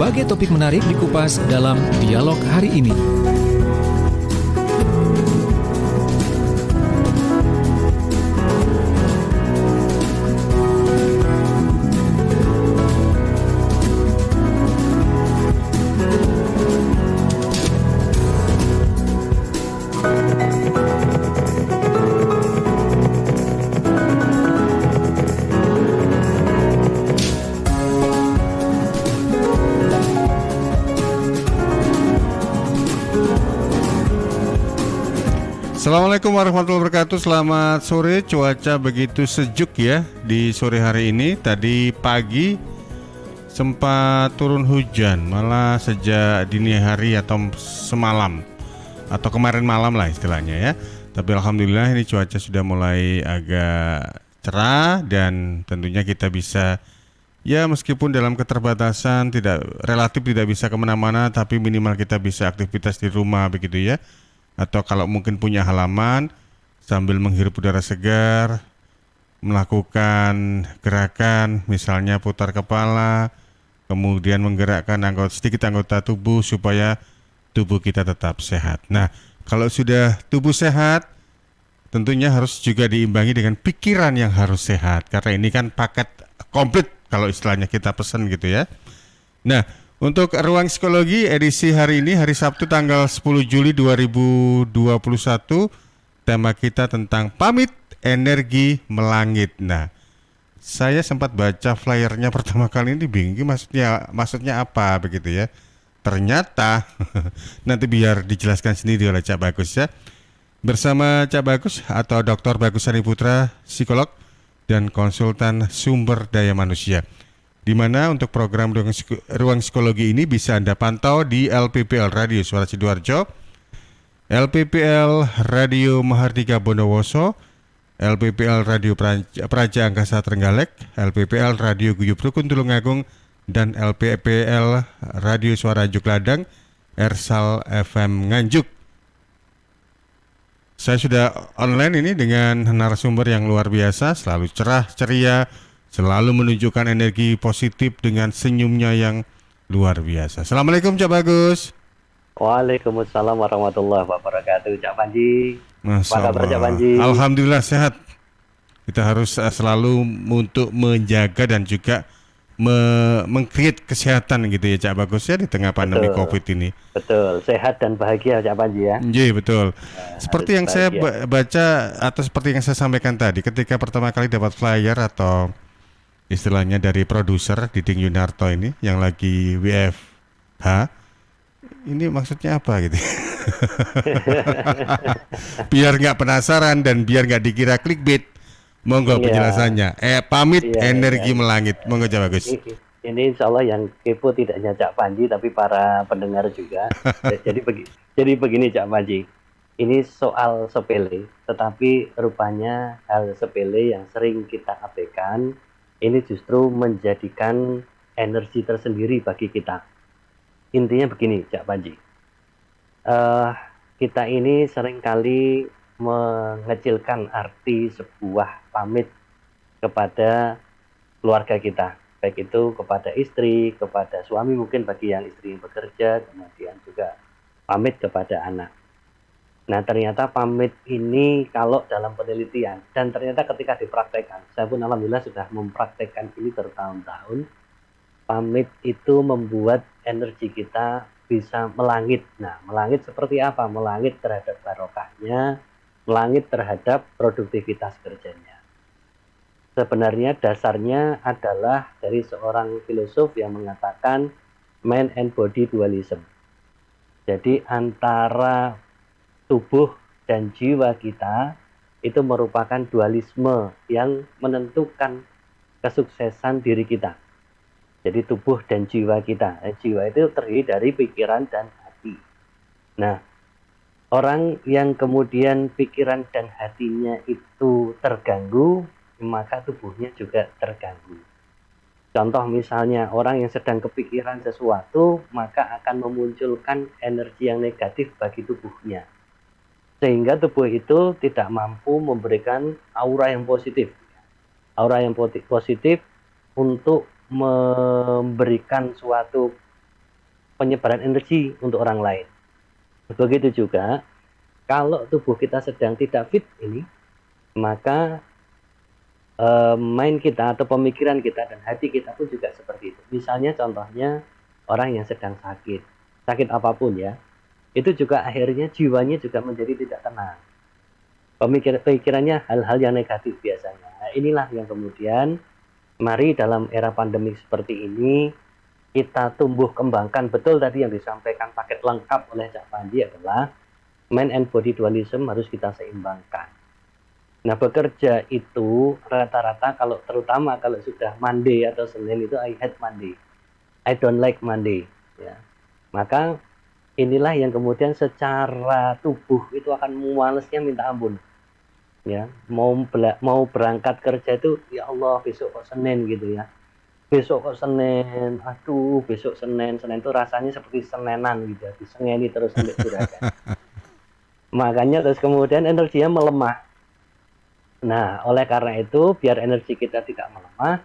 berbagai topik menarik dikupas dalam dialog hari ini. Assalamualaikum warahmatullahi wabarakatuh. Selamat sore. Cuaca begitu sejuk ya di sore hari ini. Tadi pagi sempat turun hujan, malah sejak dini hari atau semalam atau kemarin malam lah istilahnya ya. Tapi alhamdulillah ini cuaca sudah mulai agak cerah dan tentunya kita bisa ya meskipun dalam keterbatasan relatif tidak bisa kemana-mana, tapi minimal kita bisa aktivitas di rumah begitu ya. Atau kalau mungkin punya halaman sambil menghirup udara segar, melakukan gerakan misalnya putar kepala, kemudian menggerakkan sedikit anggota tubuh supaya tubuh kita tetap sehat. Nah, kalau sudah tubuh sehat, tentunya harus juga diimbangi dengan pikiran yang harus sehat, karena ini kan paket komplit kalau istilahnya kita pesan gitu ya. Nah, untuk Ruang Psikologi edisi hari ini, hari Sabtu tanggal 10 Juli 2021, tema kita tentang pamit energi melangit. Nah, saya sempat baca flyernya pertama kali ini bingung maksudnya apa begitu ya. Ternyata nanti biar dijelaskan sendiri oleh Cak Bagus ya. Bersama Cak Bagus atau Dr. Bagus Sani Putra, psikolog dan konsultan sumber daya manusia. Di mana untuk program Ruang Psikologi ini bisa Anda pantau di LPPL Radio Suara Sidoarjo, LPPL Radio Mahardika Bondowoso, LPPL Radio Praja Angkasa Trenggalek, LPPL Radio Guyub Rukun Tulungagung, dan LPPL Radio Suara Nganjuk Ladang, Ersal FM Nganjuk. Saya sudah online ini dengan narasumber yang luar biasa, selalu cerah, ceria, selalu menunjukkan energi positif dengan senyumnya yang luar biasa. Assalamualaikum Cak Bagus. Waalaikumsalam warahmatullahi wabarakatuh. Cak Panji. Apa kabar Cak Panji? Alhamdulillah sehat. Kita harus selalu untuk menjaga dan juga meng-create kesehatan gitu ya Cak Bagus ya di tengah pandemi COVID ini. Betul, sehat dan bahagia Cak Panji ya. Iya betul. Seperti yang saya baca atau seperti yang saya sampaikan tadi, ketika pertama kali dapat flyer atau istilahnya dari produser Diding Yunarto ini yang lagi WFH, ini maksudnya apa gitu? Biar nggak penasaran dan biar nggak dikira clickbait, monggo penjelasannya. Pamit energi melangit, monggo Cak Bagus. Ini insya Allah yang kepo tidak hanya Cak Panji tapi para pendengar juga. jadi begini Cak Panji, ini soal sepele, tetapi rupanya hal sepele yang sering kita abaikan ini justru menjadikan energi tersendiri bagi kita. Intinya begini, Cak Panji. Kita ini seringkali mengecilkan arti sebuah pamit kepada keluarga kita. Baik itu kepada istri, kepada suami mungkin bagi yang istri yang bekerja, kemudian juga pamit kepada anak. Nah ternyata pamit ini kalau dalam penelitian dan ternyata ketika dipraktekkan, saya pun alhamdulillah sudah mempraktekkan ini bertahun-tahun, pamit itu membuat energi kita bisa melangit. Nah melangit seperti apa? Melangit terhadap barokahnya, melangit terhadap produktivitas kerjanya. Sebenarnya dasarnya adalah dari seorang filosof yang mengatakan mind and body dualism. Jadi antara tubuh dan jiwa kita itu merupakan dualisme yang menentukan kesuksesan diri kita. Jadi tubuh dan jiwa kita. Jiwa itu terdiri dari pikiran dan hati. Nah, orang yang kemudian pikiran dan hatinya itu terganggu, maka tubuhnya juga terganggu. Contoh misalnya orang yang sedang kepikiran sesuatu, maka akan memunculkan energi yang negatif bagi tubuhnya. Sehingga tubuh itu tidak mampu memberikan aura yang positif. Aura yang positif untuk memberikan suatu penyebaran energi untuk orang lain. Begitu juga kalau tubuh kita sedang tidak fit ini, maka mind kita atau pemikiran kita dan hati kita pun juga seperti itu. Misalnya contohnya orang yang sedang sakit apapun ya, itu juga akhirnya jiwanya juga menjadi tidak tenang. Pikirannya hal-hal yang negatif biasanya. Nah, inilah yang kemudian mari dalam era pandemi seperti ini kita tumbuh kembangkan betul tadi yang disampaikan paket lengkap oleh Cak Panji adalah mind and body dualism harus kita seimbangkan. Nah, bekerja itu rata-rata terutama kalau sudah Monday atau Senin itu I hate Monday. I don't like Monday ya. Maka inilah yang kemudian secara tubuh itu akan mualesnya minta ampun. Ya, mau berangkat kerja itu ya Allah besok kok Senin gitu ya. Besok kok Senin. Aduh, besok Senin itu rasanya seperti senenan gitu ya. Disengeni terus sampai juragan. Makanya terus kemudian energinya melemah. Nah, oleh karena itu biar energi kita tidak melemah,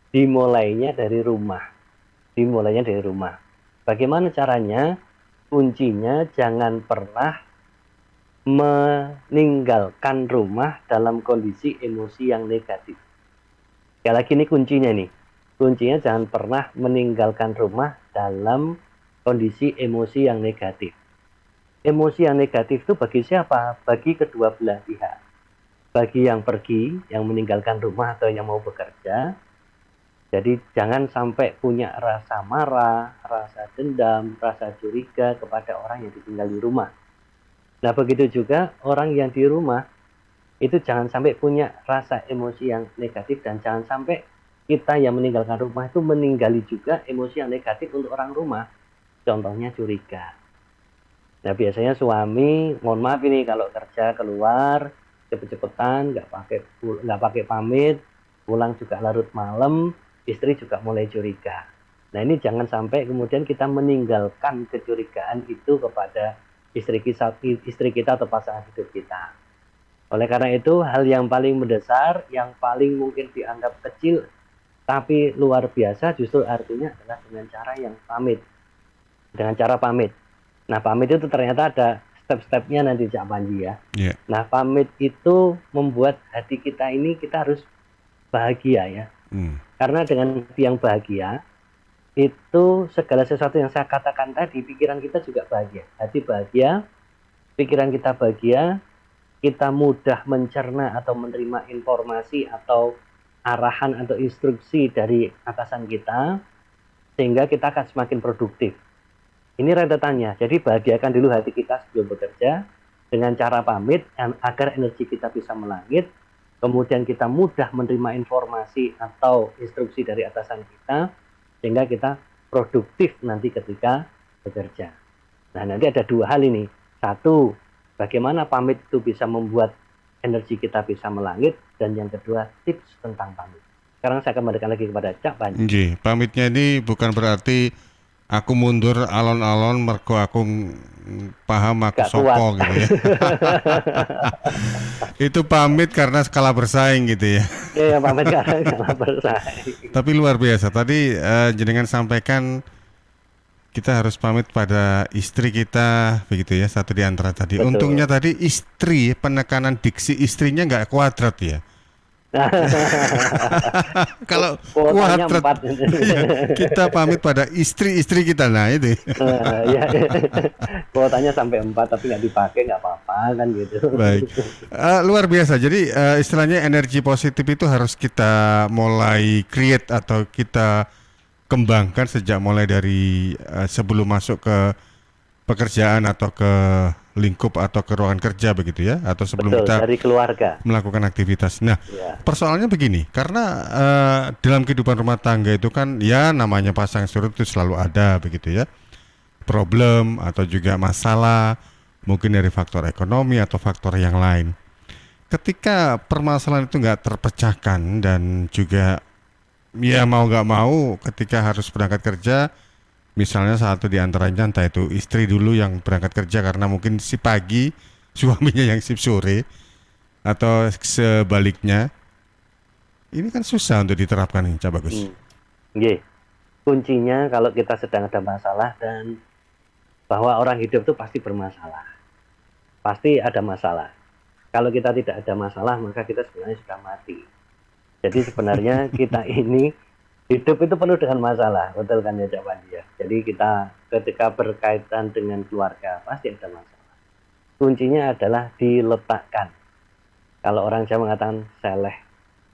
dimulainya dari rumah. Bagaimana caranya? Kuncinya jangan pernah meninggalkan rumah dalam kondisi emosi yang negatif. Sekali lagi ini kuncinya nih. Kuncinya jangan pernah meninggalkan rumah dalam kondisi emosi yang negatif. Emosi yang negatif itu bagi siapa? Bagi kedua belah pihak. Bagi yang pergi, yang meninggalkan rumah atau yang mau bekerja. Jadi jangan sampai punya rasa marah, rasa dendam, rasa curiga kepada orang yang ditinggal di rumah. Nah, begitu juga orang yang di rumah itu jangan sampai punya rasa emosi yang negatif dan jangan sampai kita yang meninggalkan rumah itu meninggali juga emosi yang negatif untuk orang rumah. Contohnya curiga. Nah, biasanya suami, mohon maaf ini kalau kerja keluar cepet-cepetan, nggak pakai pamit, pulang juga larut malam, istri juga mulai curiga. Nah, ini jangan sampai kemudian kita meninggalkan kecurigaan itu kepada istri kita atau pasangan hidup kita. Oleh karena itu, hal yang paling mendasar, yang paling mungkin dianggap kecil, tapi luar biasa justru artinya adalah dengan cara yang pamit. Dengan cara pamit. Nah, pamit itu ternyata ada step-stepnya nanti Cak Panji ya. Yeah. Nah, pamit itu membuat hati kita ini kita harus bahagia ya. Karena dengan hati yang bahagia, itu segala sesuatu yang saya katakan tadi, pikiran kita juga bahagia. Hati bahagia, pikiran kita bahagia, kita mudah mencerna atau menerima informasi atau arahan atau instruksi dari atasan kita, sehingga kita akan semakin produktif. Ini rentetannya. Jadi bahagiakan dulu hati kita sebelum bekerja dengan cara pamit agar energi kita bisa melangit. Kemudian kita mudah menerima informasi atau instruksi dari atasan kita, sehingga kita produktif nanti ketika bekerja. Nah, nanti ada dua hal ini. Satu, bagaimana pamit itu bisa membuat energi kita bisa melangit. Dan yang kedua, tips tentang pamit. Sekarang saya kembalikan lagi kepada Cak Panji. Pamitnya ini bukan berarti aku mundur alon-alon mergo aku paham aku sopo gitu ya. Itu pamit karena skala bersaing gitu ya. Iya, pamit karena skala bersaing. Tapi luar biasa. Tadi jenengan sampaikan kita harus pamit pada istri kita begitu ya, satu di antara tadi. Betul. Untungnya tadi istri, penekanan diksi istrinya nggak kuadrat ya. Kalau kuadrat kita pamit pada istri-istri kita, nah itu. Ya, kuotanya sampai 4 tapi nggak dipakai nggak apa-apa kan gitu. Baik, luar biasa. Jadi istilahnya energi positif itu harus kita mulai create atau kita kembangkan sejak mulai dari sebelum masuk ke pekerjaan atau ke lingkup atau ke ruangan kerja begitu ya, atau sebelum kita dari keluarga melakukan aktivitas. Nah, persoalannya begini, karena dalam kehidupan rumah tangga itu kan ya namanya pasang surut itu selalu ada begitu ya, problem atau juga masalah mungkin dari faktor ekonomi atau faktor yang lain. Ketika permasalahan itu nggak terpecahkan dan juga ya mau nggak mau ketika harus berangkat kerja, misalnya satu di antaranya entah itu istri dulu yang berangkat kerja karena mungkin si pagi, suaminya yang shift sore, atau sebaliknya, ini kan susah untuk diterapkan nih, Cak Bagus. kuncinya kalau kita sedang ada masalah, dan bahwa orang hidup itu pasti bermasalah, pasti ada masalah. Kalau kita tidak ada masalah, maka kita sebenarnya sudah mati. Jadi sebenarnya kita ini hidup itu penuh dengan masalah, betul kan ya Cak Panji ya. Jadi kita ketika berkaitan dengan keluarga pasti ada masalah. Kuncinya adalah diletakkan. Kalau orang Jawa mengatakan seleh,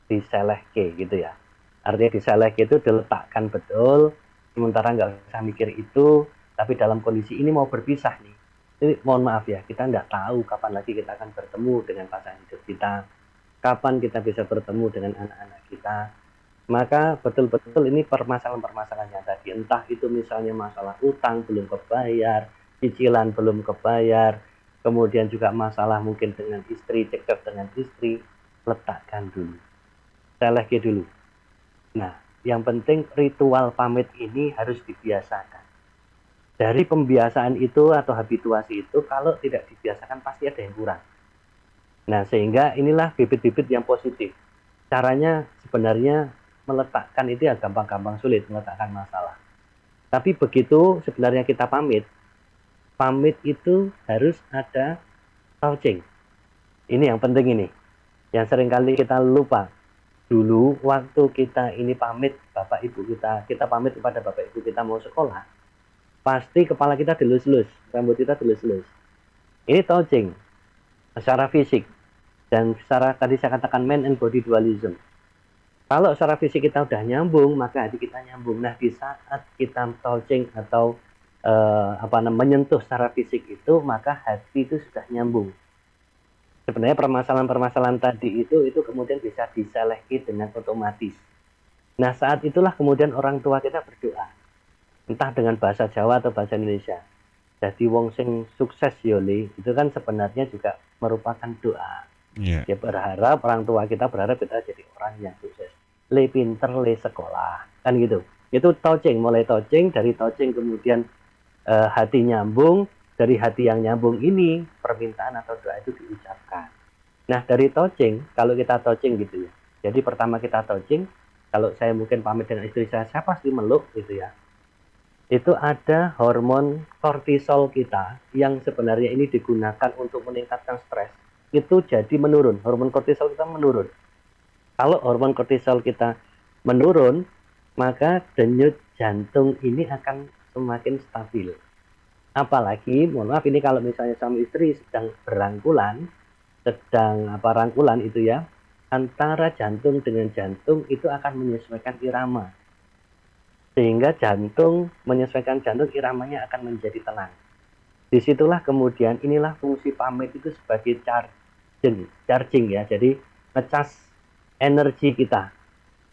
diselehke gitu ya. Artinya diselehke itu diletakkan betul, sementara nggak usah mikir itu, tapi dalam kondisi ini mau berpisah nih. Jadi mohon maaf ya, kita nggak tahu kapan lagi kita akan bertemu dengan pasangan hidup kita, kapan kita bisa bertemu dengan anak-anak kita. Maka betul-betul ini permasalahan-permasalahan yang tadi, entah itu misalnya masalah utang belum kebayar, cicilan belum kebayar, kemudian juga masalah mungkin dengan istri, cekcok dengan istri, letakkan dulu, selehke dulu. Nah, yang penting ritual pamit ini harus dibiasakan. Dari pembiasaan itu atau habituasi itu, kalau tidak dibiasakan pasti ada yang kurang. Nah, sehingga inilah bibit-bibit yang positif. Caranya sebenarnya meletakkan itu ya gampang-gampang, sulit meletakkan masalah. Tapi begitu sebenarnya kita pamit itu harus ada touching. Ini yang penting ini, yang seringkali kita lupa. Dulu waktu kita ini pamit bapak ibu kita pamit kepada bapak ibu kita mau sekolah, pasti kepala kita dilus-lus, rambut kita dilus-lus. Ini touching secara fisik, dan secara tadi saya katakan mind and body dualism. Kalau secara fisik kita udah nyambung, maka hati kita nyambung. Nah, di saat kita touching atau menyentuh secara fisik itu, maka hati itu sudah nyambung. Sebenarnya permasalahan-permasalahan tadi itu kemudian bisa diselehki dengan otomatis. Nah, saat itulah kemudian orang tua kita berdoa, entah dengan bahasa Jawa atau bahasa Indonesia. Jadi wong sing sukses yole, itu kan sebenarnya juga merupakan doa. Yeah. Ya, berharap orang tua kita berharap kita jadi orang yang sukses. Le pinter, le sekolah, kan gitu. Itu touching, mulai touching, dari touching kemudian hati nyambung, dari hati yang nyambung ini permintaan atau doa itu diucapkan. Nah, dari touching, kalau kita touching gitu ya. Jadi pertama kita touching, kalau saya mungkin pamit dengan istri saya pasti meluk gitu ya. Itu ada hormon kortisol kita yang sebenarnya ini digunakan untuk meningkatkan stres. Itu jadi menurun, hormon kortisol kita menurun. Kalau hormon kortisol kita menurun, maka denyut jantung ini akan semakin stabil. Apalagi, mohon maaf, ini kalau misalnya suami istri sedang berangkulan, rangkulan itu ya, antara jantung dengan jantung itu akan menyesuaikan irama. Sehingga jantung menyesuaikan jantung, iramanya akan menjadi tenang. Disitulah kemudian inilah fungsi pamit itu sebagai charging ya. Jadi ngecas energi kita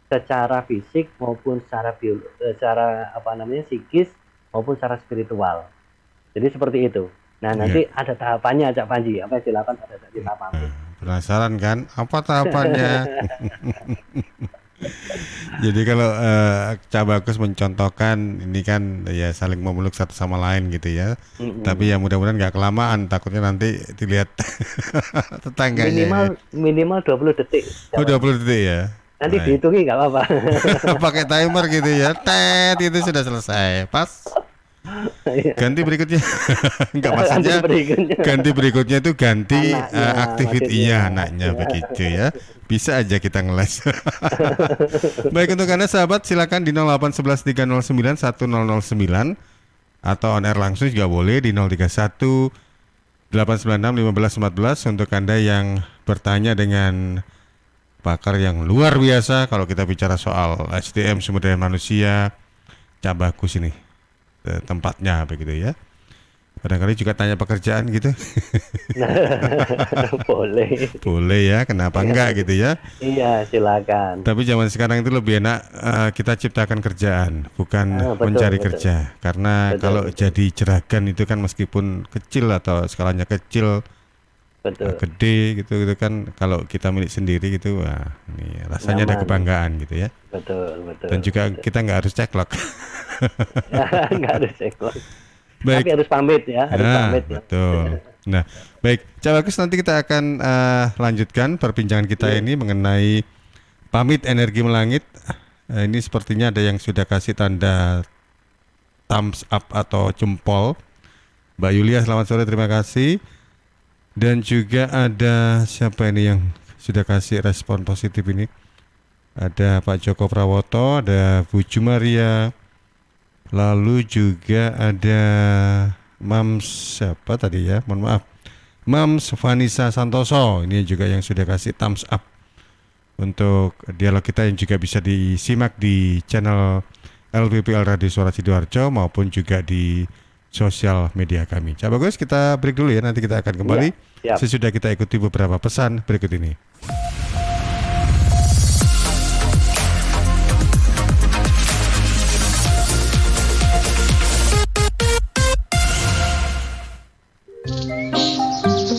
secara fisik maupun secara psikis maupun secara spiritual. Jadi seperti itu. Nah, nanti ada tahapannya Cak Panji. Apa yang dilakukan pada saat kita pamit? Penasaran kan? Apa tahapannya? Jadi kalau Cak Bagus mencontohkan ini kan ya saling memeluk satu sama lain gitu ya. Tapi ya mudah-mudahan nggak kelamaan, takutnya nanti dilihat tetangganya. Minimal 20 detik. Oh, 20 detik ya. Nanti dihitungi nggak apa-apa. Pakai timer gitu ya. Tet, itu sudah selesai. Pas. Ganti berikutnya. Enggak, maksudnya ganti berikutnya itu ganti aktivitinya anaknya begitu ya. Bisa aja kita ngeles. Baik, untuk Anda sahabat silakan di 08113091009 atau on air langsung juga boleh di 031 896 1514 untuk Anda yang bertanya dengan pakar yang luar biasa. Kalau kita bicara soal SDM, sumber daya manusia, Cak Bagus ini tempatnya begitu ya. Kadang-kadang juga tanya pekerjaan gitu. Boleh ya, kenapa enggak gitu ya. Iya, silakan. Tapi zaman sekarang itu lebih enak kita ciptakan kerjaan, bukan mencari kerja. Karena kalau jadi jeragan itu kan meskipun kecil atau skalanya kecil, gede gitu kan, kalau kita milik sendiri gitu, wah ini rasanya ada kebanggaan gitu ya. Betul. Dan juga kita nggak harus ceklok. Nggak harus ceklok. Baik. Tapi harus pamit ya, betul. Nah, baik, Cak Bagus, nanti kita akan lanjutkan perbincangan kita ini mengenai pamit energi melangit Ini sepertinya ada yang sudah kasih tanda thumbs up atau jempol. Mbak Yulia, selamat sore, terima kasih. Dan juga ada siapa ini yang sudah kasih respon positif ini? Ada Pak Joko Prawoto, ada Bu Jumaria, lalu juga ada Mams siapa tadi ya? Mohon maaf. Mams Vanessa Santoso, ini juga yang sudah kasih thumbs up untuk dialog kita yang juga bisa disimak di channel LPPL Radio Suara Sidoarjo maupun juga di sosial media kami. Coba Bagus, kita break dulu ya, nanti kita akan kembali sesudah kita ikuti beberapa pesan berikut ini.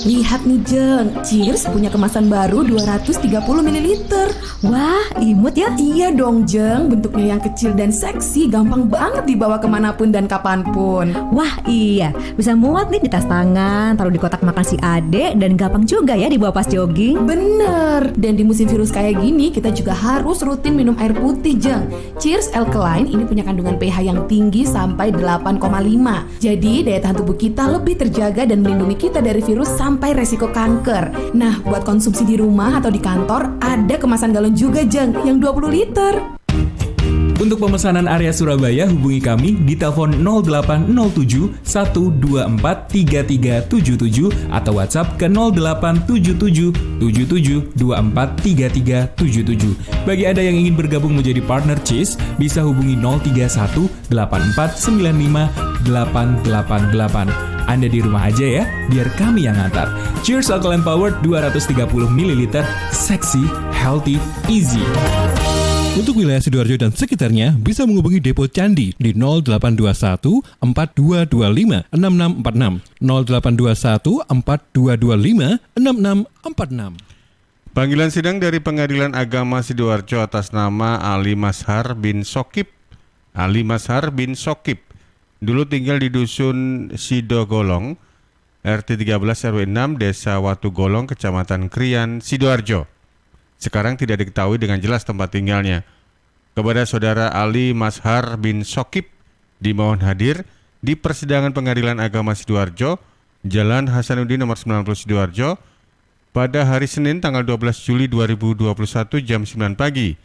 Lihat nih Jeng, Cheers punya kemasan baru 230 ml. Wah, imut ya? Iya dong Jeng, bentuknya yang kecil dan seksi, gampang banget dibawa kemanapun dan kapanpun. Wah iya, bisa muat nih di tas tangan, taruh di kotak makan si adek, dan gampang juga ya dibawa pas jogging. Bener, dan di musim virus kayak gini kita juga harus rutin minum air putih Jeng. Cheers Alkaline ini punya kandungan pH yang tinggi sampai 8,5. Jadi daya tahan tubuh kita lebih terjaga dan melindungi kita dari virus sampai resiko kanker. Nah, buat konsumsi di rumah atau di kantor, ada kemasan galon juga Jeng, yang 20 liter. Untuk pemesanan area Surabaya, hubungi kami di telepon 0807 124 3377 atau WhatsApp ke 0877 77 24 3377. Bagi Anda yang ingin bergabung menjadi partner Cheers, bisa hubungi 031 84 95 888. Anda di rumah aja ya, biar kami yang ngantar. Cheers Alkaline Powered 230 ml, seksi, healthy, easy. Untuk wilayah Sidoarjo dan sekitarnya bisa menghubungi Depo Candi di 0821 4225 6646 0821 4225 6646. Panggilan sidang dari Pengadilan Agama Sidoarjo atas nama Ali Mashar bin Sokip. Ali Mashar bin Sokip dulu tinggal di Dusun Sidogolong, RT 13 RW 6, Desa Watu Golong, Kecamatan Krian, Sidoarjo. Sekarang tidak diketahui dengan jelas tempat tinggalnya. Kepada Saudara Ali Mashar bin Sokip dimohon hadir di persidangan Pengadilan Agama Sidoarjo, Jalan Hasanuddin nomor 90 Sidoarjo, pada hari Senin tanggal 12 Juli 2021 jam 9 pagi.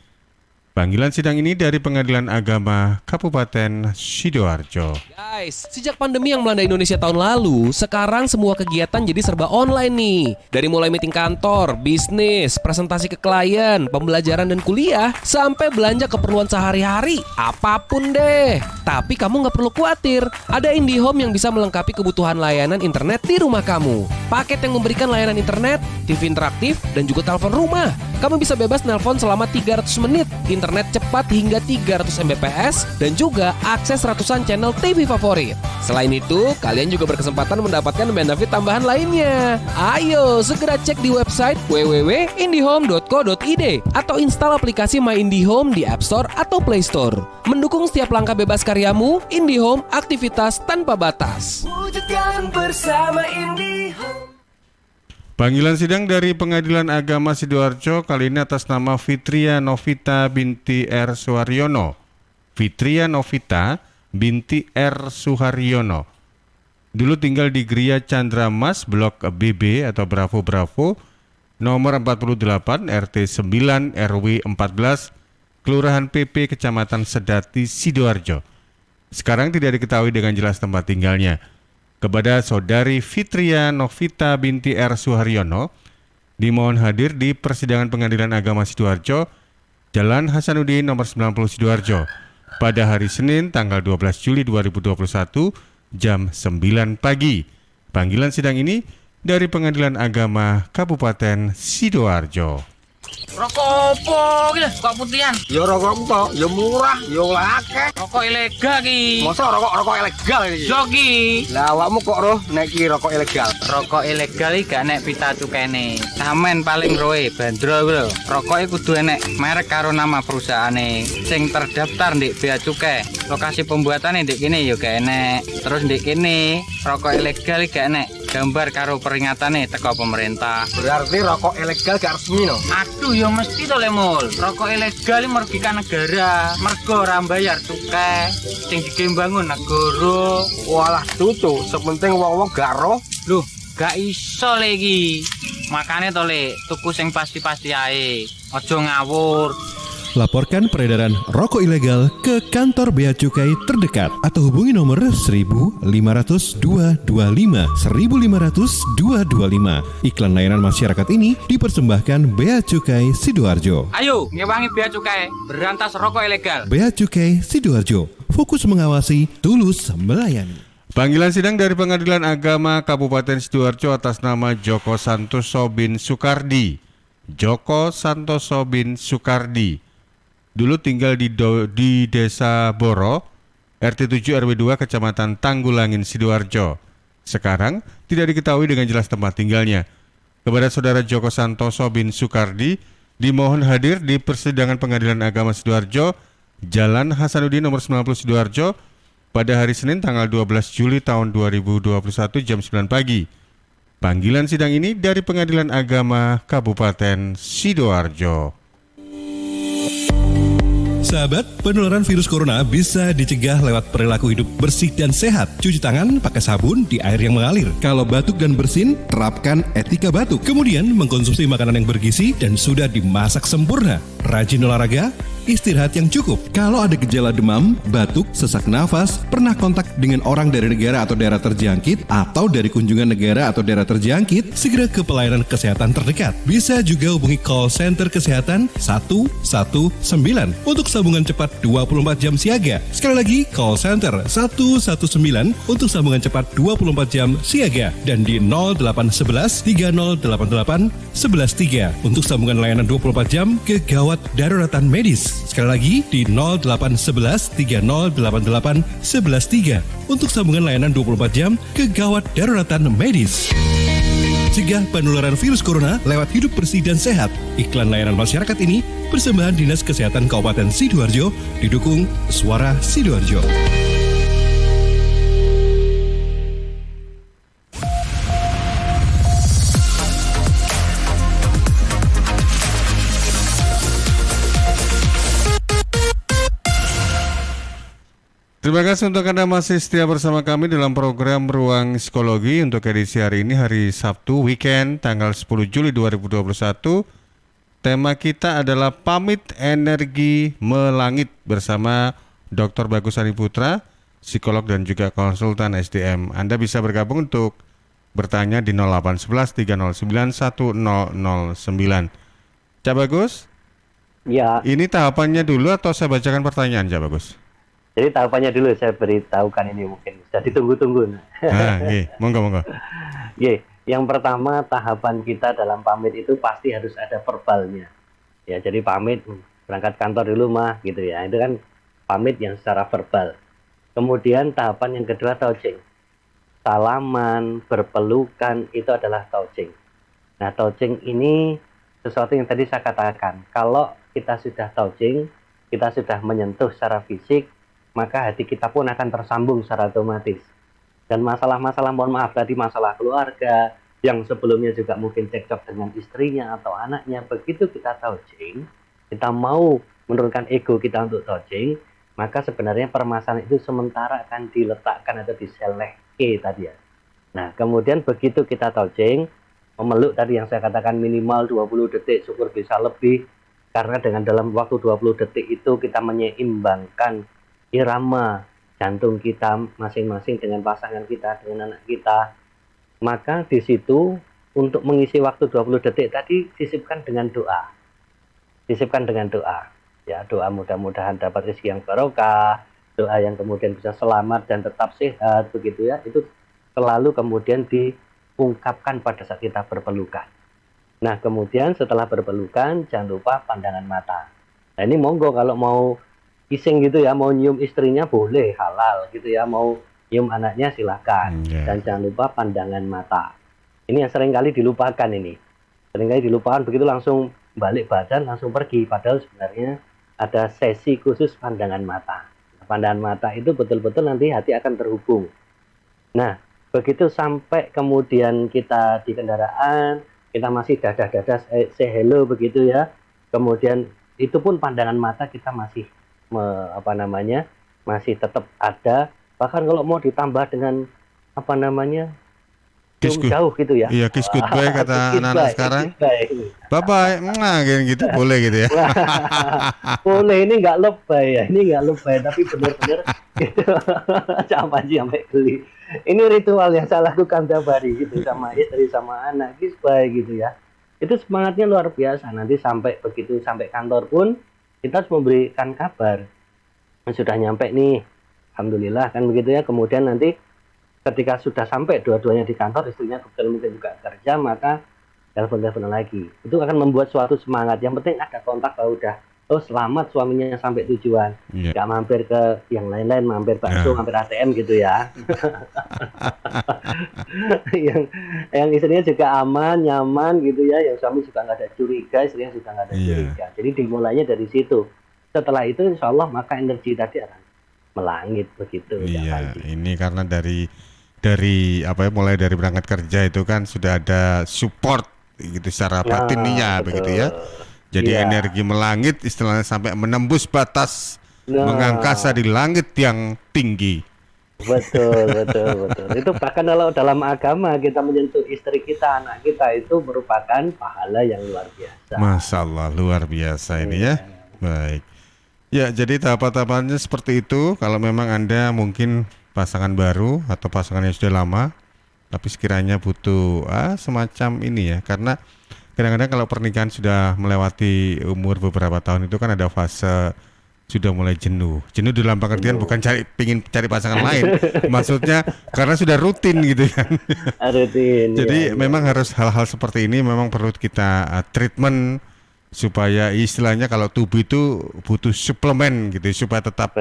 Panggilan sidang ini dari Pengadilan Agama Kabupaten Sidoarjo. Guys, sejak pandemi yang melanda Indonesia tahun lalu, sekarang semua kegiatan jadi serba online nih. Dari mulai meeting kantor, bisnis, presentasi ke klien, pembelajaran dan kuliah, sampai belanja keperluan sehari-hari, apapun deh. Tapi kamu nggak perlu khawatir, ada IndiHome yang bisa melengkapi kebutuhan layanan internet di rumah kamu. Paket yang memberikan layanan internet, TV interaktif, dan juga telepon rumah. Kamu bisa bebas nelpon selama 300 menit, internet cepat hingga 300 Mbps, dan juga akses ratusan channel TV favorit. Selain itu, kalian juga berkesempatan mendapatkan benefit tambahan lainnya. Ayo, segera cek di website www.indihome.co.id atau install aplikasi My IndiHome di App Store atau Play Store. Mendukung setiap langkah bebas karyamu, IndiHome, aktivitas tanpa batas. Wujudkan bersama IndiHome. Panggilan sidang dari Pengadilan Agama Sidoarjo kali ini atas nama Fitria Novita binti R. Suharyono. Fitria Novita binti R. Suharyono. Dulu tinggal di Gria Chandra Mas, Blok BB atau Bravo Bravo, nomor 48, RT 9, RW 14, Kelurahan PP, Kecamatan Sedati, Sidoarjo. Sekarang tidak diketahui dengan jelas tempat tinggalnya. Kepada Saudari Fitria Novita binti R. Suharyono dimohon hadir di persidangan Pengadilan Agama Sidoarjo, Jalan Hasanuddin nomor 90 Sidoarjo, pada hari Senin tanggal 12 Juli 2021 jam 9 pagi. Panggilan sidang ini dari Pengadilan Agama Kabupaten Sidoarjo. Rokok opo ki? Kok putihan? Ya rokok kok, ya murah, ya akeh. Rokok ilegal ki. Masa rokok ilegal iki? Yo ki. Lah awakmu kok roh nek ki rokok ilegal? Rokok ilegal iki gak nek pita cukene. Samen paling roe bandro kuwi lho. Rokoke kudu enek merek karo nama perusahaane sing terdaftar ndek bea cukai. Lokasi pembuatane ndek kene ya gak enek. Terus ndek kene rokok ilegal iki gak enek gambar karo peringatane teko pemerintah. Berarti rokok ilegal gak resmi no? Aduh ya mesti to Lemul. Rokok ilegal merugikan negara. Mergo ora mbayar cukai sing digembangun negara. Walah tutu, sepenting wong-wong gak roh. Loh, gak iso lagi. Makane to Le, tuku sing pasti-pasti ae. Aja ngawur. Laporkan peredaran rokok ilegal ke kantor Bea Cukai terdekat atau hubungi nomor 1.500 225 1.500 225. Iklan layanan masyarakat ini dipersembahkan Bea Cukai Sidoarjo. Ayo, ngewangi bea cukai, berantas rokok ilegal. Bea Cukai Sidoarjo, fokus mengawasi, tulus melayani. Panggilan sidang dari Pengadilan Agama Kabupaten Sidoarjo atas nama Joko Santoso bin Sukardi. Joko Santoso bin Sukardi. Dulu tinggal di Desa Boro, RT 7 RW 2 Kecamatan Tanggulangin Sidoarjo. Sekarang tidak diketahui dengan jelas tempat tinggalnya. Kepada saudara Joko Santoso bin Sukardi, dimohon hadir di persidangan Pengadilan Agama Sidoarjo, Jalan Hasanuddin nomor 90 Sidoarjo, pada hari Senin tanggal 12 Juli tahun 2021 jam 9 pagi. Panggilan sidang ini dari Pengadilan Agama Kabupaten Sidoarjo. Sahabat, penularan virus corona bisa dicegah lewat perilaku hidup bersih dan sehat. Cuci tangan pakai sabun di air yang mengalir. Kalau batuk dan bersin, terapkan etika batuk. Kemudian mengkonsumsi makanan yang bergizi dan sudah dimasak sempurna. Rajin olahraga, istirahat yang cukup. Kalau ada gejala demam, batuk, sesak nafas, pernah kontak dengan orang dari negara atau daerah terjangkit, atau dari kunjungan negara atau daerah terjangkit, segera ke pelayanan kesehatan terdekat. Bisa juga hubungi call center kesehatan 119 untuk sambungan cepat 24 jam siaga. Sekali lagi, call center 119 untuk sambungan cepat 24 jam siaga. Dan di 0811 3088 113 untuk sambungan layanan 24 jam kegawat daruratan medis. Sekali lagi di 0811 3088 113 untuk sambungan layanan 24 jam kegawat daruratan medis. Cegah penularan virus corona lewat hidup bersih dan sehat. Iklan layanan masyarakat ini persembahan Dinas Kesehatan Kabupaten Sidoarjo didukung Suara Sidoarjo. Terima kasih untuk Anda masih setia bersama kami dalam program Ruang Psikologi untuk edisi hari ini, hari Sabtu weekend tanggal 10 Juli 2021. Tema kita adalah pamit energi melangit bersama Dr. Bagus Ani Putra, psikolog dan juga konsultan SDM. Anda bisa bergabung untuk bertanya di 0811 309 1009. Cak Bagus? Ya, Ini tahapannya dulu atau saya bacakan pertanyaan, Cak Bagus? jadi tahapannya dulu saya beritahukan ini mungkin sudah ditunggu-tunggu. Nah, monggo. Yang pertama tahapan kita dalam pamit itu pasti harus ada verbalnya. Ya, jadi pamit berangkat kantor dulu mah gitu ya. Itu kan pamit yang secara verbal. Kemudian tahapan yang kedua touching. Salaman, berpelukan itu adalah touching. Nah, touching ini sesuatu yang tadi saya katakan. Kalau kita sudah touching, kita sudah menyentuh secara fisik, maka hati kita pun akan tersambung secara otomatis. Dan masalah-masalah, mohon maaf tadi masalah keluarga, yang sebelumnya juga mungkin cekcok dengan istrinya atau anaknya, begitu kita touching, kita mau menurunkan ego kita untuk touching, maka sebenarnya permasalahan itu sementara akan diletakkan atau diselehke tadi ya. Nah, kemudian begitu kita touching, memeluk tadi yang saya katakan minimal 20 detik, syukur bisa lebih, karena dengan dalam waktu 20 detik itu kita menyeimbangkan irama jantung kita masing-masing dengan pasangan kita, dengan anak kita. Maka di situ untuk mengisi waktu 20 detik tadi disisipkan dengan doa. Disisipkan dengan doa. Ya, doa mudah-mudahan dapat rezeki yang barokah, doa yang kemudian bisa selamat dan tetap sehat begitu ya. Itu selalu kemudian diungkapkan pada saat kita berpelukan. Nah, kemudian setelah berpelukan jangan lupa pandangan mata. Nah, ini monggo kalau mau kissing gitu ya, mau nyium istrinya boleh, halal gitu ya, mau nyium anaknya silakan. Dan jangan lupa pandangan mata. Ini yang seringkali dilupakan ini. Seringkali dilupakan, begitu langsung balik badan, langsung pergi. Padahal sebenarnya ada sesi khusus pandangan mata. Pandangan mata itu betul-betul nanti hati akan terhubung. Nah, begitu sampai kemudian kita di kendaraan, kita masih dadah-dadah say hello begitu ya. Kemudian itu pun pandangan mata kita masih masih tetap ada. Bahkan kalau mau ditambah dengan Kiss jauh gitu ya. Iya, kiss goodbye kata anak-anak sekarang. Bye bye, gitu boleh gitu ya. Boleh, ini nggak lebay tapi benar-benar gitu. Sama aja sampai geli. Ini ritual yang saya lakukan tiap hari gitu sama istri sama anak, kiss bye gitu ya. Itu semangatnya luar biasa. Nanti begitu sampai kantor pun kita harus memberikan kabar sudah nyampe nih, alhamdulillah kan begitu ya. Kemudian nanti ketika sudah sampai dua-duanya di kantor, istrinya kebetulan mungkin juga kerja, maka telepon lagi. Itu akan membuat suatu semangat. Yang penting ada kontak bahwa udah selamat suaminya sampai tujuan. Nggak mampir ke yang lain-lain, mampir bakso, mampir ATM gitu ya. yang istrinya juga aman, nyaman gitu ya. Yang suami juga nggak ada curiga, istrinya juga nggak ada curiga. Jadi dimulainya dari situ. Setelah itu insya Allah maka energi tadi akan melangit begitu. Iya, ini karena dari mulai dari berangkat kerja itu kan sudah ada support gitu secara batinnya begitu ya. Jadi energi melangit istilahnya sampai menembus batas mengangkasa di langit yang tinggi. Betul. Itu bahkan kalau dalam agama kita menyentuh istri kita, anak kita itu merupakan pahala yang luar biasa. Masya Allah, luar biasa ini ya. Baik. Ya, jadi tahap-tahapannya seperti itu. Kalau memang Anda mungkin pasangan baru atau pasangan yang sudah lama, tapi sekiranya butuh semacam ini ya, karena kadang-kadang kalau pernikahan sudah melewati umur beberapa tahun itu kan ada fase sudah mulai jenuh dalam pengertian bukan pingin cari pasangan lain, maksudnya karena sudah rutin gitu kan. Rutin. Jadi memang harus hal-hal seperti ini memang perlu kita treatment supaya istilahnya kalau tubuh itu butuh suplemen gitu supaya tetap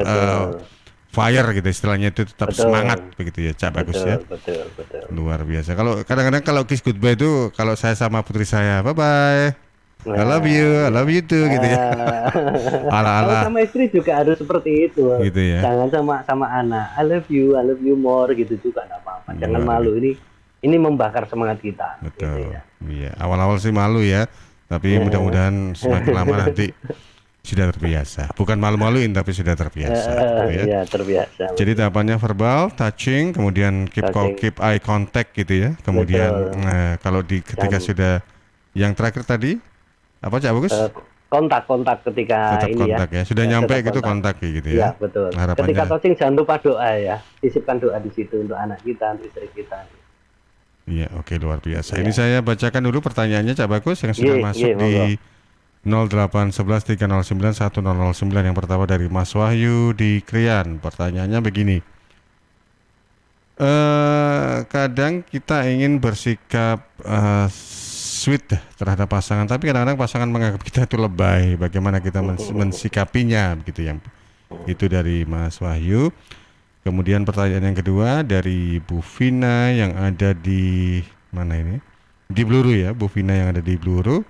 fire gitu istilahnya, itu tetap semangat begitu ya, Cak. Bagus ya. Betul. Luar biasa. Kalau kadang-kadang kalau kiss goodbye itu kalau saya sama putri saya, bye bye. I love you too gitu ya. Ala-ala. Sama istri juga harus seperti itu. Gitu ya. Jangan sama anak, I love you more gitu juga enggak apa-apa. Jangan malu, ini membakar semangat kita. Betul. Gitu ya. Iya, awal-awal sih malu ya. Tapi mudah-mudahan semakin lama nanti sudah terbiasa. Bukan malu-maluin tapi sudah terbiasa. Gitu ya. Iya, terbiasa. Jadi tahapannya verbal, touching, kemudian keep eye contact gitu ya. Kemudian kalau ketika sudah yang terakhir tadi apa, Cak Bagus? Kontak ketika tetap ini kontak ya. Sudah nyampe gitu kontak gitu ya. Iya, betul. Harapannya, ketika touching jangan lupa doa ya. Sisipkan doa di situ untuk anak kita, untuk istri kita. Iya, oke, luar biasa. Ini saya bacakan dulu pertanyaannya, Cak Bagus, yang sudah masuk di 0811309109. Yang pertama dari Mas Wahyu di Krian. Pertanyaannya begini. Kadang kita ingin bersikap sweet terhadap pasangan, tapi kadang-kadang pasangan menganggap kita itu lebay. Bagaimana kita mensikapinya begitu yang itu dari Mas Wahyu. Kemudian pertanyaan yang kedua dari Bu Vina yang ada di mana ini? Di Bluru ya, Bu Vina yang ada di Bluru.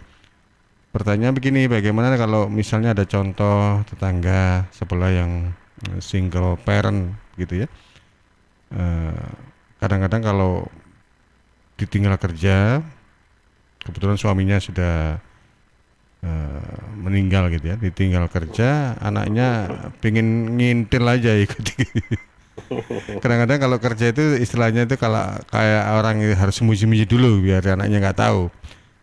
Pertanyaan begini, bagaimana kalau misalnya ada contoh tetangga sebelah yang single parent gitu ya. Kadang-kadang kalau ditinggal kerja, kebetulan suaminya sudah meninggal gitu ya, ditinggal kerja, anaknya pengen ngintil aja ikut. Kadang-kadang kalau kerja itu istilahnya itu kalau kayak orang harus sembunyi-sembunyi dulu biar anaknya nggak tahu.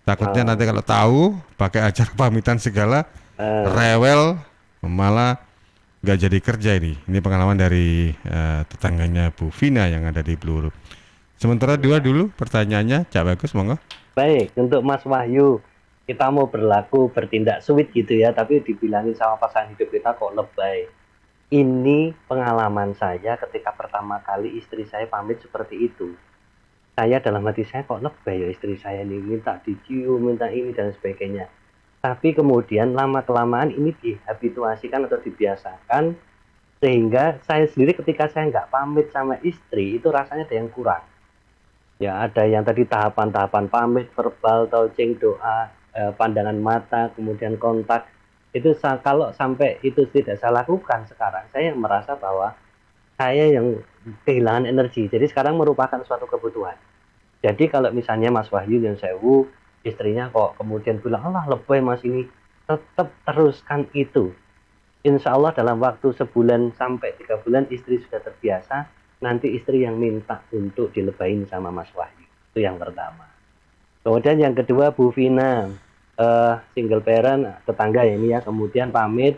Takutnya nanti kalau tahu pakai acara pamitan segala, rewel, malah nggak jadi kerja ini. Ini pengalaman dari tetangganya Bu Vina yang ada di Bluru. Sementara dua dulu pertanyaannya, Cak Bagus, monggo. Baik, untuk Mas Wahyu, kita mau bertindak sweet gitu ya, tapi dibilangin sama pasangan hidup kita kok lebay. Ini pengalaman saya ketika pertama kali istri saya pamit seperti itu. Saya dalam hati saya kok lebay ya istri saya ini, minta dicium, minta ini dan sebagainya. Tapi kemudian lama-kelamaan ini dihabituasikan atau dibiasakan, sehingga saya sendiri ketika saya nggak pamit sama istri, itu rasanya ada yang kurang. Ya, ada yang tadi tahapan-tahapan pamit, verbal, touching, doa, pandangan mata, kemudian kontak. Itu kalau sampai itu tidak saya lakukan sekarang, saya merasa bahwa saya yang kehilangan energi. Jadi sekarang merupakan suatu kebutuhan. Jadi kalau misalnya Mas Wahyu yang sewu, istrinya kok kemudian bilang, Allah lebay Mas ini, tetap teruskan itu. Insya Allah dalam waktu sebulan sampai 3 bulan istri sudah terbiasa, nanti istri yang minta untuk dilebahin sama Mas Wahyu. Itu yang pertama. Kemudian yang kedua Bu Vina, single parent, tetangga ya ini ya, kemudian pamit,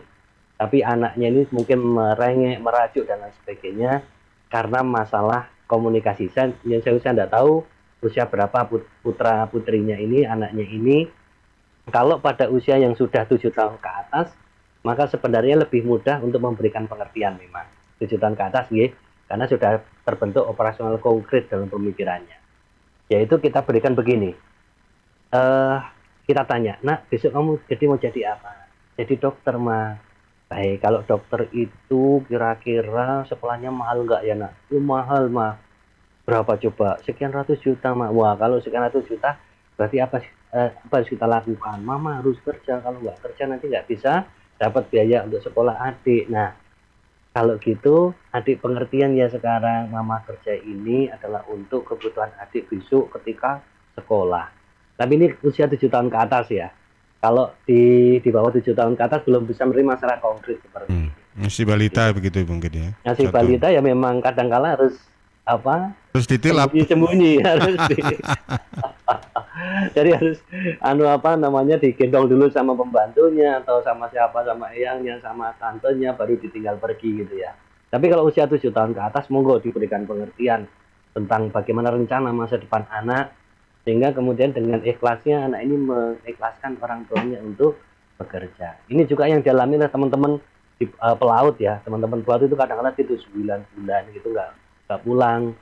tapi anaknya ini mungkin merengek, merajuk dan lain sebagainya karena masalah komunikasi. Saya tidak tahu usia berapa putra putrinya ini, anaknya ini. Kalau pada usia yang sudah 7 tahun ke atas, maka sebenarnya lebih mudah untuk memberikan pengertian memang. 7 tahun ke atas ya, karena sudah terbentuk operasional konkret dalam pemikirannya. Yaitu kita berikan begini, kita tanya, nak besok kamu jadi mau jadi apa? Jadi dokter Mas. Baik, kalau dokter itu kira-kira sekolahnya mahal nggak ya nak? Mahal mah. Berapa coba? Sekian ratus juta mah. Wah, kalau sekian ratus juta berarti apa harus kita lakukan? Mama harus kerja, kalau nggak kerja nanti nggak bisa dapat biaya untuk sekolah adik. Nah, kalau gitu adik pengertian ya sekarang, mama kerja ini adalah untuk kebutuhan adik besok ketika sekolah. Tapi ini usia 7 tahun ke atas ya. Kalau di bawah 7 tahun ke atas belum bisa menerima secara konkret seperti ini. Masih balita begitu mungkin ya. Masih balita ya memang kadang-kala harus Terus ditilap. Sembunyi harus jadi harus digendong dulu sama pembantunya atau sama siapa, sama eyangnya, sama tantenya, baru ditinggal pergi gitu ya. Tapi kalau usia 7 tahun ke atas monggo diberikan pengertian tentang bagaimana rencana masa depan anak, sehingga kemudian dengan ikhlasnya anak ini mengikhlaskan orang tuanya untuk bekerja. Ini juga yang dialami oleh teman-teman di pelaut ya. Teman-teman pelaut itu kadang-kadang tidur 9 bulan gitu nggak pulang.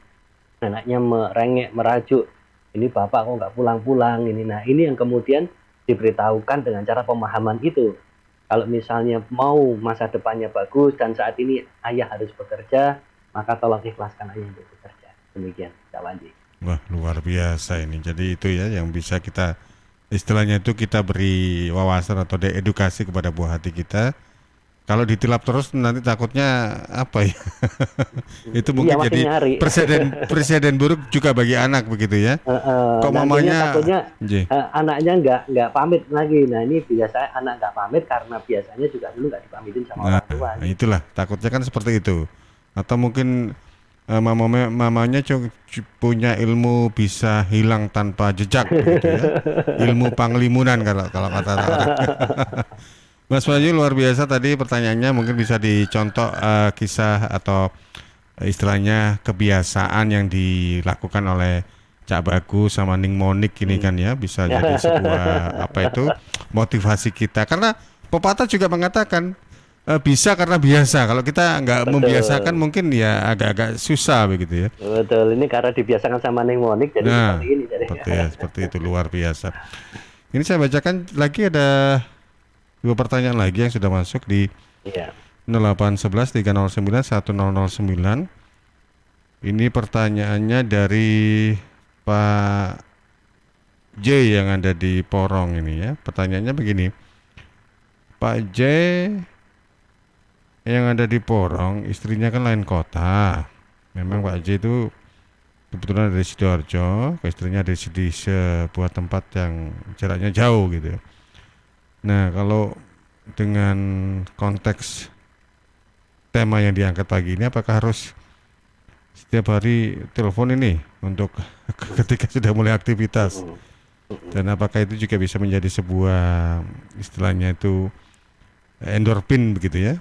Anaknya merengek, merajuk. Ini bapak kok nggak pulang-pulang ini. Nah ini yang kemudian diberitahukan dengan cara pemahaman itu. Kalau misalnya mau masa depannya bagus dan saat ini ayah harus bekerja, maka tolong ikhlaskan ayah untuk bekerja. Demikian, Pak Wandi. Wah, luar biasa ini. Jadi itu ya yang bisa kita, istilahnya itu kita beri wawasan atau edukasi kepada buah hati kita. Kalau ditilap terus nanti takutnya apa ya? Itu mungkin jadi presiden buruk juga bagi anak begitu ya. Kok mamanya takutnya anaknya nggak pamit lagi. Nah ini biasanya anak nggak pamit karena biasanya juga dulu nggak dipamitin sama orang tua. Nah, itulah takutnya kan seperti itu. Atau mungkin mamanya punya ilmu bisa hilang tanpa jejak begitu ya. Ilmu panglimunan kalau kata orang. Mas Wahyu luar biasa tadi pertanyaannya, mungkin bisa dicontoh kisah atau istilahnya kebiasaan yang dilakukan oleh Cak Bagus sama Ning Monik ini kan ya, bisa jadi sebuah motivasi kita, karena pepatah juga mengatakan bisa karena biasa. Kalau kita nggak membiasakan mungkin ya agak-agak susah begitu ya. Betul, ini karena dibiasakan sama Ning Monik jadi seperti ini. Seperti itu, luar biasa. Ini saya bacakan lagi, ada 2 pertanyaan lagi yang sudah masuk di 0811 309 1009. Ini pertanyaannya dari Pak J yang ada di Porong ini ya. Pertanyaannya begini, Pak J yang ada di Porong, istrinya kan lain kota. Memang Pak J itu kebetulan dari Sidoarjo, istrinya dari sebuah tempat yang jaraknya jauh gitu. Nah, kalau dengan konteks tema yang diangkat pagi ini, apakah harus setiap hari telepon ini untuk ketika sudah mulai aktivitas? Dan apakah itu juga bisa menjadi sebuah istilahnya itu endorfin begitu ya?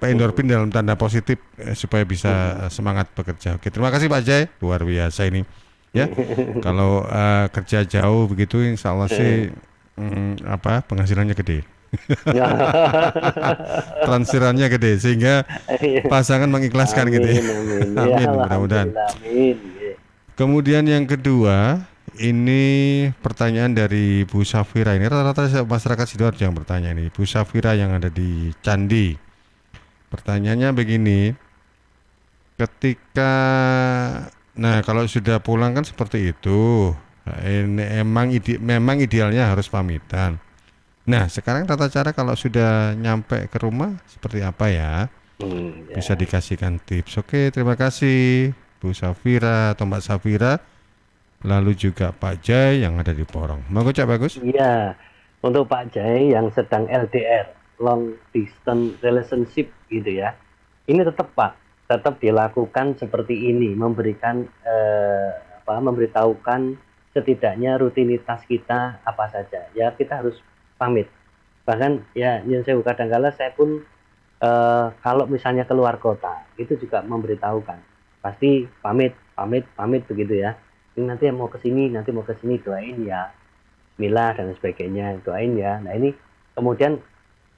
Endorfin dalam tanda positif supaya bisa semangat bekerja. Oke, terima kasih Pak Jai, luar biasa ini ya. Kalau kerja jauh begitu, insya Allah sih penghasilannya gede. Transirannya gede sehingga pasangan mengikhlaskan gitu ya. Amin, mudah-mudahan. Kemudian yang kedua, ini pertanyaan dari Bu Safira. Ini rata-rata masyarakat Sidoarjo yang bertanya ini. Bu Safira yang ada di Candi. Pertanyaannya begini, kalau sudah pulang kan seperti itu. Ini memang idealnya harus pamitan. Nah, sekarang tata cara kalau sudah nyampe ke rumah seperti apa ya? Ya. bisa dikasihkan tips. Oke, terima kasih Bu Safira atau Mbak Safira. Lalu juga Pak Jai yang ada di Porong. Monggo Cak Bagus. Iya, untuk Pak Jai yang sedang LDR, long distance relationship gitu ya. Ini tetap Pak, tetap dilakukan seperti ini, memberikan memberitahukan setidaknya rutinitas kita apa saja. Ya kita harus pamit. Bahkan ya yang saya kadang-kala saya pun kalau misalnya keluar kota itu juga memberitahukan. Pasti pamit begitu ya. Ini nanti mau ke sini, doain ya. Bismillah dan sebagainya, doain ya. Nah, ini kemudian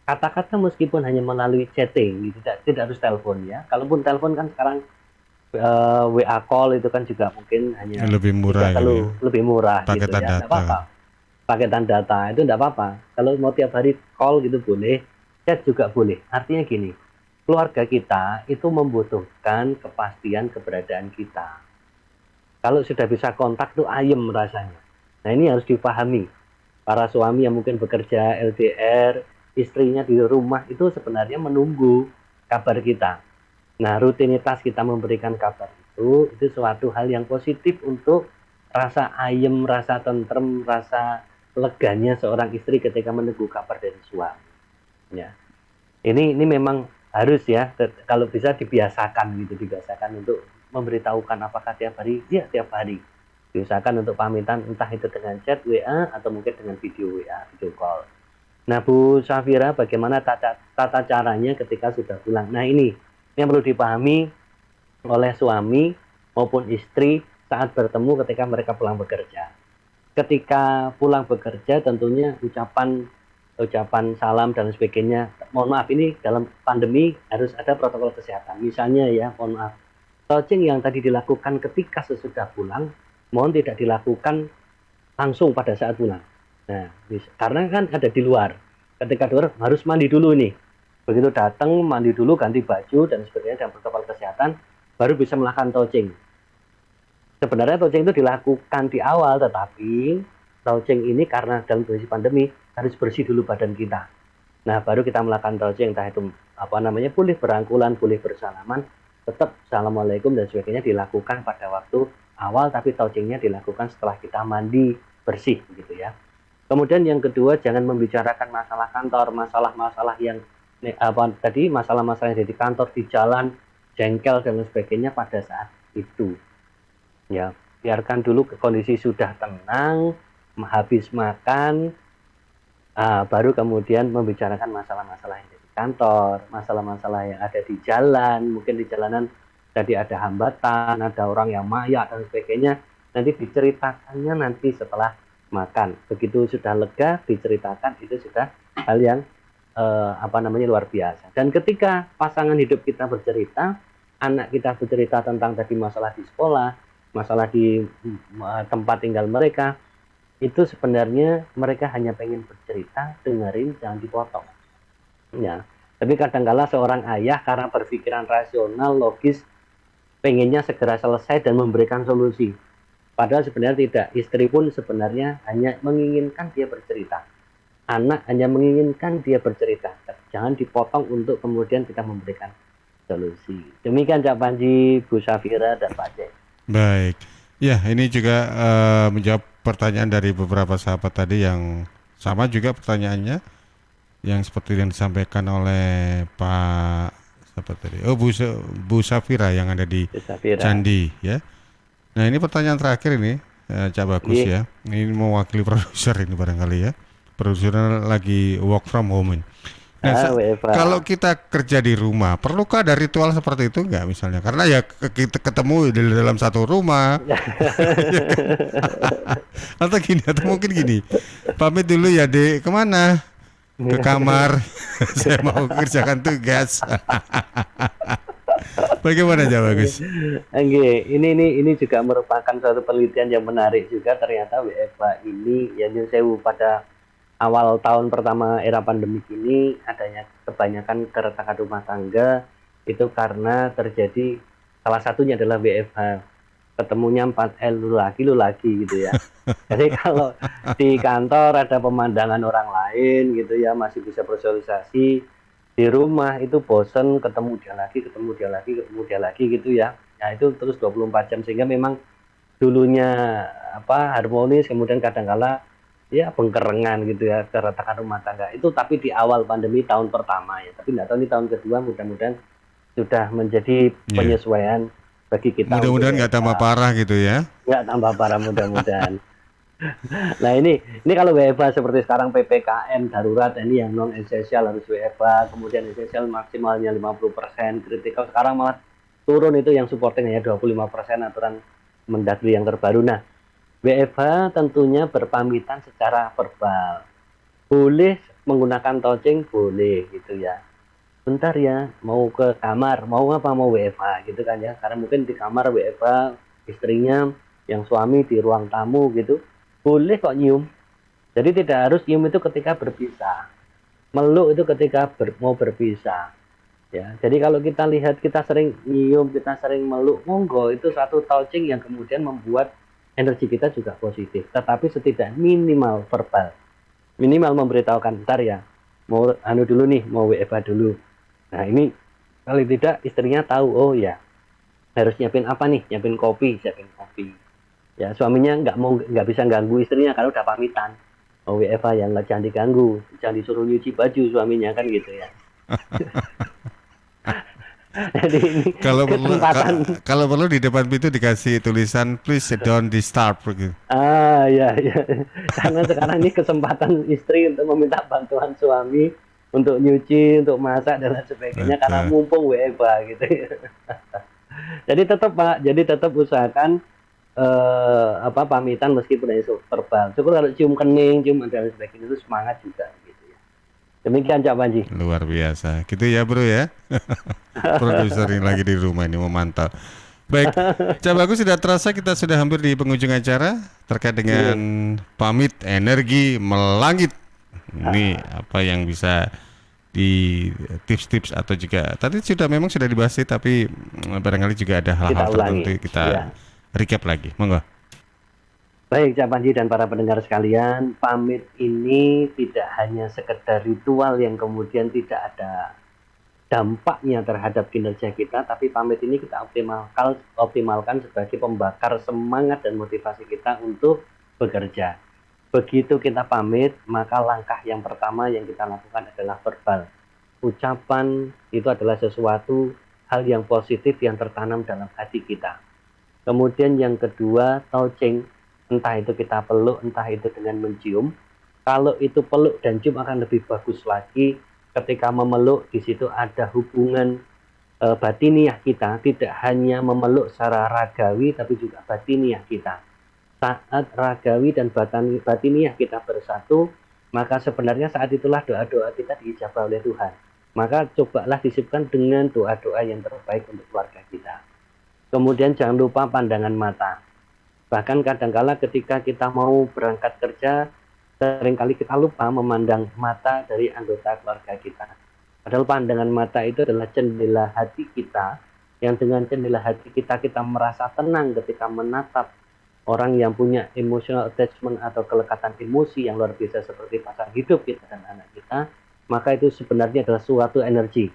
kata-kata meskipun hanya melalui chatting, tidak harus telepon ya. Kalaupun telepon kan sekarang WA call itu kan juga mungkin hanya lebih murah lebih murah gitu ya. Enggak apa-apa. Paketan data itu enggak apa-apa. Kalau mau tiap hari call gitu boleh, chat juga boleh. Artinya gini, keluarga kita itu membutuhkan kepastian keberadaan kita. Kalau sudah bisa kontak tuh ayem rasanya. Nah ini harus dipahami. Para suami yang mungkin bekerja LDR, istrinya di rumah itu sebenarnya menunggu kabar kita. Nah rutinitas kita memberikan kabar itu suatu hal yang positif untuk rasa ayem, rasa tentrem, rasa leganya seorang istri ketika menunggu kabar dari suami. Ya. Ini memang harus ya, kalau bisa dibiasakan untuk memberitahukan apakah tiap hari, ya tiap hari. Diusahakan untuk pamitan entah itu dengan chat WA atau mungkin dengan video WA, video call. Nah Bu Safira, bagaimana tata caranya ketika sudah pulang? Nah ini yang perlu dipahami oleh suami maupun istri saat bertemu ketika mereka pulang bekerja. Ketika pulang bekerja tentunya ucapan salam dan sebagainya. Mohon maaf, ini dalam pandemi harus ada protokol kesehatan. Misalnya ya, mohon maaf, touching yang tadi dilakukan ketika sesudah pulang, mohon tidak dilakukan langsung pada saat pulang. Nah, karena kan ada di luar. Ketika di luar harus mandi dulu nih. Begitu datang mandi dulu, ganti baju dan sebagainya dan protokol kesehatan, baru bisa melakukan touching. Sebenarnya touching itu dilakukan di awal, tetapi touching ini karena dalam kondisi pandemi harus bersih dulu badan kita. Nah, baru kita melakukan touching, entah itu boleh berangkulan, boleh bersalaman, tetap assalamualaikum dan sebagainya dilakukan pada waktu awal, tapi touchingnya dilakukan setelah kita mandi bersih gitu ya. Kemudian yang kedua, jangan membicarakan masalah kantor, masalah yang masalah-masalah yang di kantor, di jalan, jengkel dan sebagainya pada saat itu. Ya, biarkan dulu kondisi sudah tenang, habis makan, baru kemudian membicarakan masalah-masalah yang di kantor, masalah-masalah yang ada di jalan, mungkin di jalanan tadi ada hambatan, ada orang yang mayak dan sebagainya, nanti diceritakannya nanti setelah makan. Begitu sudah lega, diceritakan, itu sudah hal yang luar biasa. Dan ketika pasangan hidup kita bercerita, anak kita bercerita tentang tadi masalah di sekolah, masalah di tempat tinggal mereka, itu sebenarnya mereka hanya pengen bercerita, dengerin, jangan dipotong. Ya, tapi kadang-kala seorang ayah karena berpikiran rasional, logis, pengennya segera selesai dan memberikan solusi. Padahal sebenarnya tidak. Istri pun sebenarnya hanya menginginkan dia bercerita. Anak hanya menginginkan dia bercerita. Jangan dipotong untuk kemudian kita memberikan solusi. Demikian Cak Panji, Bu Safira, dan Pak Jai. Baik. Ya, ini juga menjawab pertanyaan dari beberapa sahabat tadi yang sama juga pertanyaannya, yang seperti yang disampaikan oleh Pak Bu Safira yang ada di Candi ya. Nah ini pertanyaan terakhir ini Cak Bagus ya. Ini mewakili produser ini barangkali ya. Produsernya lagi work from home ini. Nah, kalau kita kerja di rumah, perlukah ada ritual seperti itu enggak misalnya? Karena ya kita ketemu di dalam satu rumah. Atau mungkin gini. Pamit dulu ya, Dek. Kemana? Ke kamar. Saya mau kerjakan tugas. Bagaimana Cak Bagus? Ini juga merupakan suatu penelitian yang menarik juga. Ternyata WFH ini yang sewu pada awal tahun pertama era pandemi ini adanya kebanyakan keretakan rumah tangga itu karena terjadi, salah satunya adalah WFH, ketemunya 4L, lu lagi gitu ya. Jadi kalau di kantor ada pemandangan orang lain gitu ya, masih bisa bersosialisasi, di rumah itu bosen, ketemu dia lagi gitu ya. Nah itu terus 24 jam sehingga memang dulunya harmonis, kemudian kadangkala ya pengkerengan gitu ya, keretakan rumah tangga itu, tapi di awal pandemi tahun pertama ya, tapi nggak tahu ini tahun kedua mudah-mudahan sudah menjadi penyesuaian bagi kita. Mudah-mudahan nggak tambah parah gitu ya. Nggak tambah parah mudah-mudahan. Nah ini kalau WFH seperti sekarang PPKM darurat, ini yang non esensial harus WFH, kemudian esensial maksimalnya 50%, kritikal sekarang malah turun itu yang supporting hanya 25% aturan Mendagri yang terbaru. Nah WFH tentunya berpamitan secara verbal, boleh menggunakan touching, boleh gitu ya. Bentar ya, mau ke kamar, mau apa, mau WFH gitu kan ya, karena mungkin di kamar WFH istrinya, yang suami di ruang tamu gitu, boleh kok nyium. Jadi tidak harus nyium itu ketika berpisah, meluk itu ketika mau berpisah ya. Jadi kalau kita lihat kita sering nyium, kita sering meluk, monggo, itu satu touching yang kemudian membuat energi kita juga positif. Tetapi setidaknya minimal verbal, minimal memberitahukan, ntar ya mau dulu nih, mau WFH dulu. Nah ini paling tidak istrinya tahu, oh ya harus nyiapin apa nih, siapin kopi ya. Suaminya nggak bisa ganggu istrinya kalau udah pamitan, oh WFH ya, nggak, jangan diganggu, jangan disuruh nyuci baju suaminya kan gitu ya. Jadi ini kalau perlu di depan pintu dikasih tulisan please don't disturb gitu. Ya. Karena sekarang ini kesempatan istri untuk meminta bantuan suami untuk nyuci, untuk masak dan lain sebagainya. Betul. Karena mumpung WFH gitu. Jadi tetap usahakan pamitan meskipun hanya verbal. Syukur kalau cium kening, cium dan sebagainya itu semangat juga gitu ya. Demikian Cak Panji. Luar biasa. Gitu ya bro ya. Produser ini lagi di rumah ini memantau. Baik, Cak Bagus, sudah terasa kita sudah hampir di penghujung acara terkait dengan pamit energi melangit. Ini apa yang bisa di tips-tips atau juga tadi memang sudah dibahas sih, tapi barangkali juga ada hal-hal tertentu kita recap lagi. Monggo. Baik Cak Panji dan para pendengar sekalian, pamit ini tidak hanya sekedar ritual yang kemudian tidak ada dampaknya terhadap kinerja kita, tapi pamit ini kita optimalkan sebagai pembakar semangat dan motivasi kita untuk bekerja. Begitu kita pamit, maka langkah yang pertama yang kita lakukan adalah verbal. Ucapan itu adalah sesuatu hal yang positif yang tertanam dalam hati kita. Kemudian yang kedua, touching. Entah itu kita peluk, entah itu dengan mencium. Kalau itu peluk dan cium akan lebih bagus lagi. Ketika memeluk, di situ ada hubungan batiniah kita, tidak hanya memeluk secara ragawi, tapi juga batiniah kita. Saat ragawi dan batiniah kita bersatu, maka sebenarnya saat itulah doa-doa kita diijabah oleh Tuhan. Maka cobalah disibukkan dengan doa-doa yang terbaik untuk keluarga kita. Kemudian jangan lupa pandangan mata. Bahkan kadangkala ketika kita mau berangkat kerja, seringkali kita lupa memandang mata dari anggota keluarga kita. Padahal pandangan mata itu adalah jendela hati kita, yang dengan jendela hati kita merasa tenang ketika menatap orang yang punya emotional attachment atau kelekatan emosi yang luar biasa seperti pasangan hidup kita dan anak kita. Maka itu sebenarnya adalah suatu energi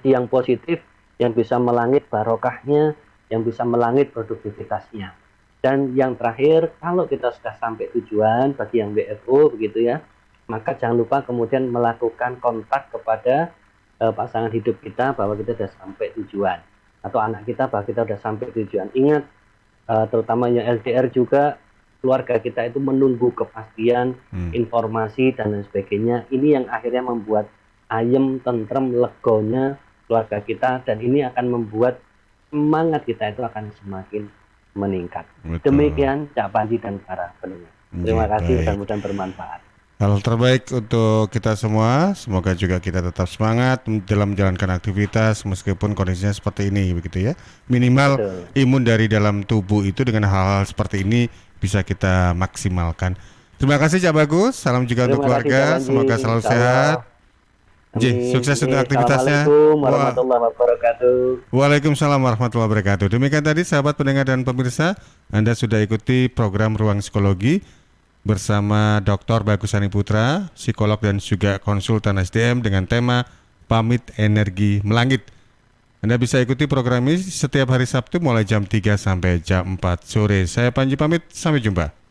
yang positif, yang bisa melangit barokahnya, yang bisa melangit produktivitasnya. Dan yang terakhir, kalau kita sudah sampai tujuan bagi yang WFO begitu ya, maka jangan lupa kemudian melakukan kontak kepada pasangan hidup kita bahwa kita sudah sampai tujuan, atau anak kita bahwa kita sudah sampai tujuan. Ingat, terutama yang LDR juga, keluarga kita itu menunggu kepastian, informasi dan lain sebagainya. Ini yang akhirnya membuat ayem, tentrem, legonya keluarga kita, dan ini akan membuat semangat kita itu akan semakin meningkat. Betul. Demikian Cak Panji dan para pendengar. Terima kasih dan mudah bermanfaat. Hal terbaik untuk kita semua. Semoga juga kita tetap semangat dalam menjalankan aktivitas meskipun kondisinya seperti ini begitu ya. Minimal imun dari dalam tubuh itu dengan hal-hal seperti ini bisa kita maksimalkan. Terima kasih Cak Bagus. Salam juga untuk keluarga. Semoga selalu sehat. Sukses untuk aktivitasnya. Assalamualaikum warahmatullahi wabarakatuh. Waalaikumsalam warahmatullahi wabarakatuh. Demikian tadi sahabat pendengar dan pemirsa, Anda sudah ikuti program Ruang Psikologi bersama Dr. Bagus Sani Putra, psikolog dan juga konsultan SDM dengan tema Pamit Energi Melangit. Anda bisa ikuti program ini setiap hari Sabtu mulai jam 3 sampai jam 4 sore. Saya Panji pamit, sampai jumpa.